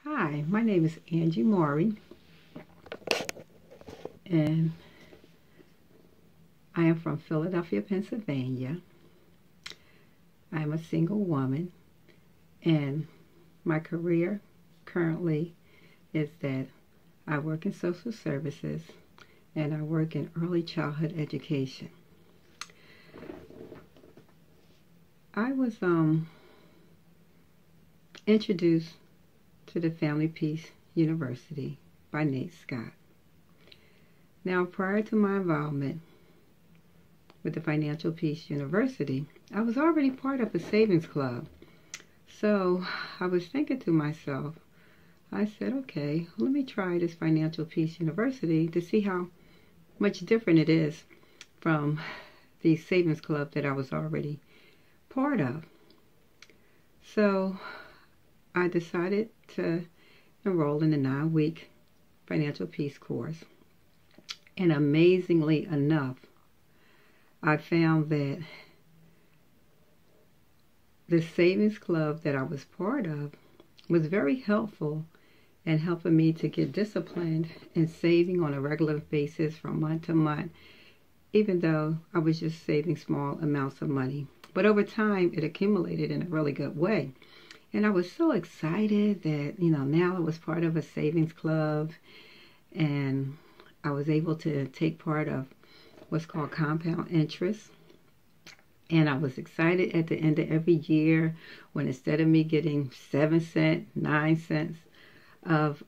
Hi, my name is Angie Maury, and I am from Philadelphia, Pennsylvania. I am a single woman, and my career currently is that I work in social services and I work in early childhood education. I was introduced to the Family Peace University by Nate Scott. Now, prior to my involvement with the Financial Peace University, I was already part of a savings club. So I was thinking to myself, I said, okay, let me try this Financial Peace University to see how much different it is from the savings club that I was already part of. So I decided to enroll in the 9-week Financial Peace course. And amazingly enough, I found that the savings club that I was part of was very helpful in helping me to get disciplined in saving on a regular basis from month to month, even though I was just saving small amounts of money. But over time, it accumulated in a really good way. And I was so excited that, now I was part of a savings club, and I was able to take part of what's called compound interest. And I was excited at the end of every year when, instead of me getting 7 cents, 9 cents of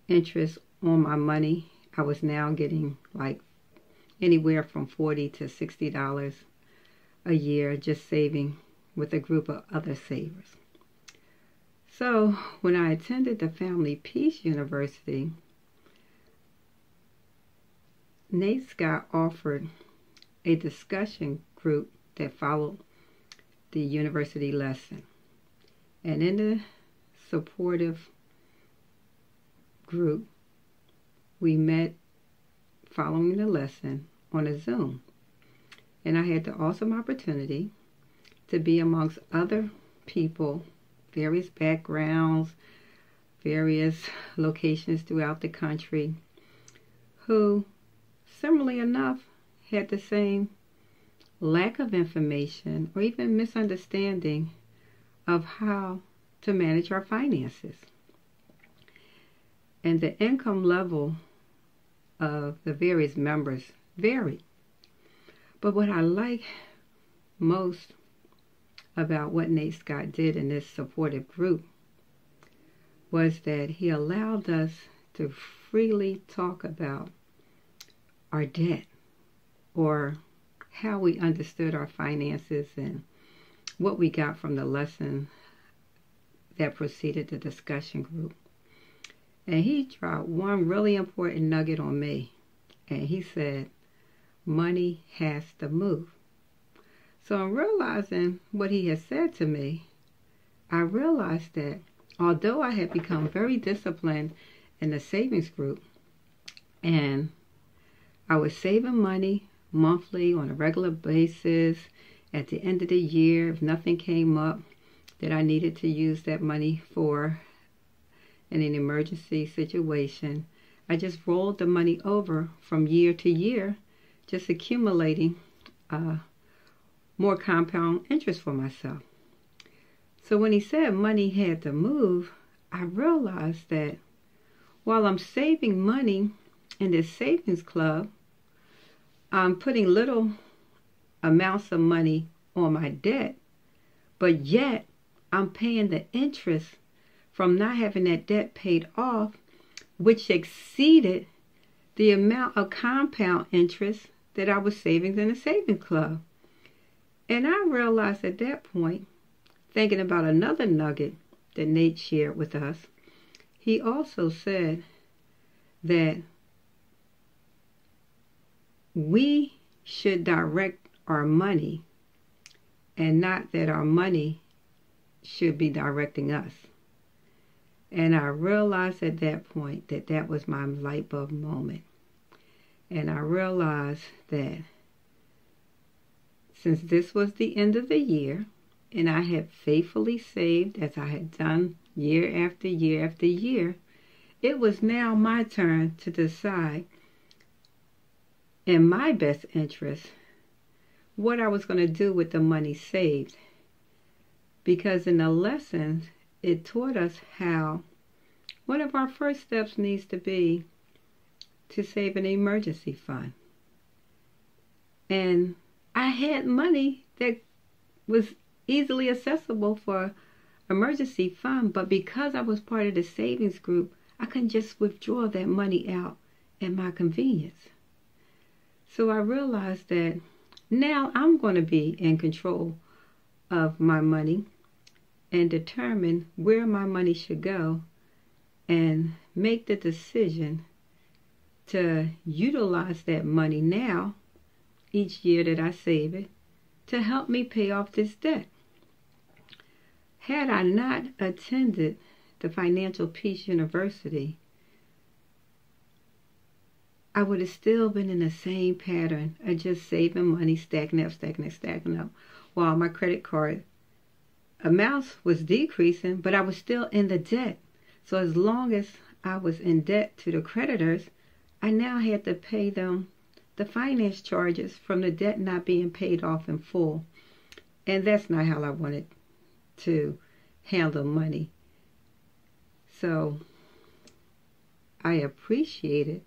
interest on my money, I was now getting like anywhere from $40 to $60 a year just saving with a group of other savers. So when I attended the Family Peace University, Nate Scott offered a discussion group that followed the university lesson. And in the supportive group, we met following the lesson on a Zoom. And I had the awesome opportunity to be amongst other people, various backgrounds, various locations throughout the country, who, similarly enough, had the same lack of information or even misunderstanding of how to manage our finances. And the income level of the various members varied. But what I like most about what Nate Scott did in this supportive group was that he allowed us to freely talk about our debt, or how we understood our finances and what we got from the lesson that preceded the discussion group. And he dropped one really important nugget on me, and he said, money has to move. So in realizing what he had said to me, I realized that although I had become very disciplined in the savings group, and I was saving money monthly on a regular basis, at the end of the year, if nothing came up that I needed to use that money for in an emergency situation, I just rolled the money over from year to year, just accumulating more compound interest for myself. So when he said money had to move, I realized that while I'm saving money in this savings club, I'm putting little amounts of money on my debt, but yet I'm paying the interest from not having that debt paid off, which exceeded the amount of compound interest that I was saving in the savings club. And I realized at that point, thinking about another nugget that Nate shared with us, he also said that we should direct our money and not that our money should be directing us. And I realized at that point that that was my light bulb moment. And I realized that since this was the end of the year and I had faithfully saved as I had done year after year after year, it was now my turn to decide, in my best interest, what I was going to do with the money saved. Because in the lessons, it taught us how one of our first steps needs to be to save an emergency fund. And I had money that was easily accessible for emergency fund, but because I was part of the savings group, I couldn't just withdraw that money out at my convenience. So I realized that now I'm going to be in control of my money and determine where my money should go and make the decision to utilize that money now, each year that I save it, to help me pay off this debt. Had I not attended the Financial Peace University, I would have still been in the same pattern of just saving money, stacking up, while my credit card amounts was decreasing, but I was still in the debt. So as long as I was in debt to the creditors, I now had to pay them the finance charges from the debt not being paid off in full. And that's not how I wanted to handle money. So I appreciated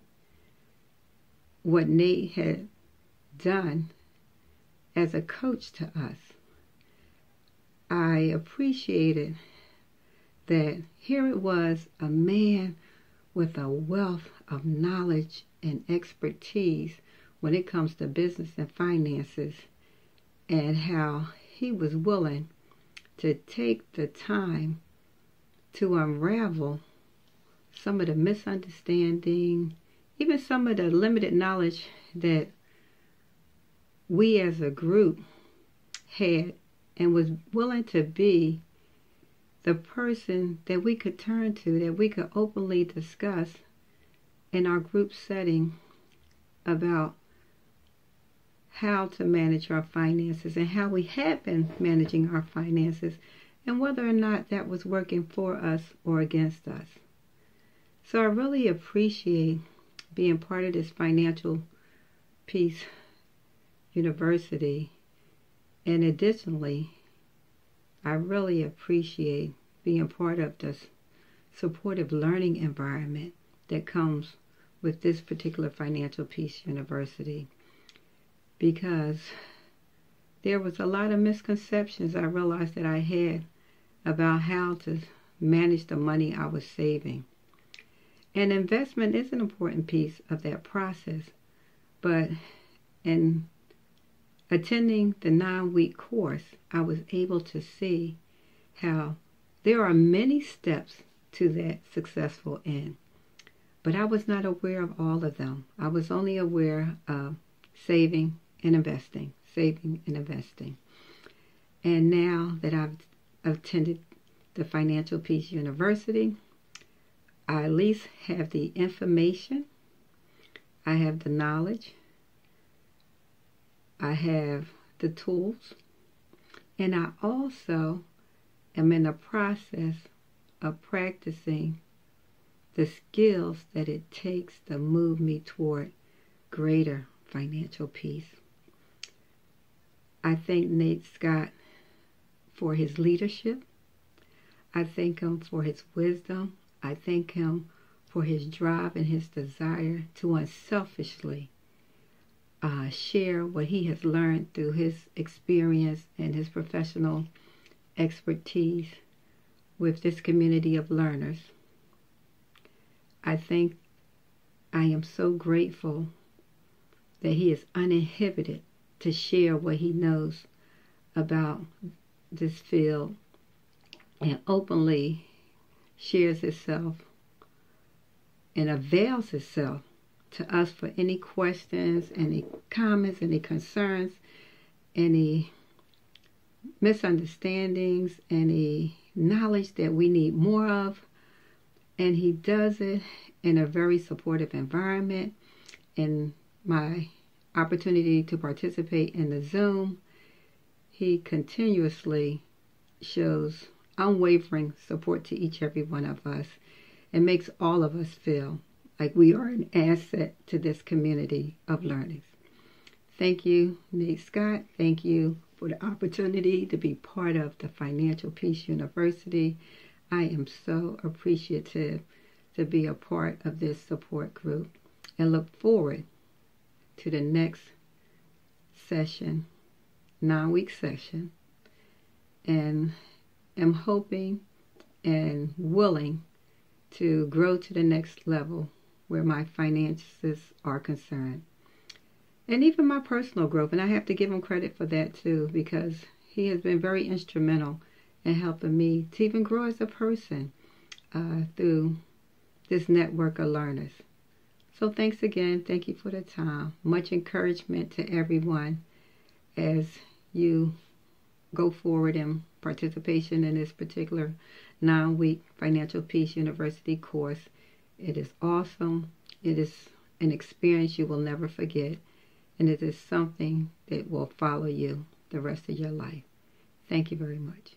what Nate had done as a coach to us. I appreciated that here it was, a man with a wealth of knowledge and expertise when it comes to business and finances, and how he was willing to take the time to unravel some of the misunderstanding, even some of the limited knowledge that we as a group had, and was willing to be the person that we could turn to, that we could openly discuss in our group setting about how to manage our finances and how we had been managing our finances, and whether or not that was working for us or against us. So I really appreciate being part of this Financial Peace University. And additionally, I really appreciate being part of the supportive learning environment that comes with this particular Financial Peace University, because there was a lot of misconceptions I realized that I had about how to manage the money I was saving. And investment is an important piece of that process, but in attending the 9-week course, I was able to see how there are many steps to that successful end. But I was not aware of all of them. I was only aware of saving and investing, saving and investing. And now that I've attended the Financial Peace University, I at least have the information, I have the knowledge, I have the tools, and I also am in the process of practicing the skills that it takes to move me toward greater financial peace. I thank Nate Scott for his leadership. I thank him for his wisdom. I thank him for his drive and his desire to unselfishly share what he has learned through his experience and his professional expertise with this community of learners. I am so grateful that he is uninhibited to share what he knows about this field and openly shares himself and avails himself to us for any questions, any comments, any concerns, any misunderstandings, any knowledge that we need more of. And he does it in a very supportive environment. In my opportunity to participate in the Zoom, he continuously shows unwavering support to each every one of us and makes all of us feel like we are an asset to this community of learners. Thank you, Nate Scott. Thank you for the opportunity to be part of the Financial Peace University. I am so appreciative to be a part of this support group and look forward to the next session, 9-week session, and am hoping and willing to grow to the next level where my finances are concerned. And even my personal growth, and I have to give him credit for that too, because he has been very instrumental in helping me to even grow as a person through this network of learners. So thanks again. Thank you for the time. Much encouragement to everyone as you go forward in participation in this particular 9-week Financial Peace University course. It is awesome. It is an experience you will never forget, and it is something that will follow you the rest of your life. Thank you very much.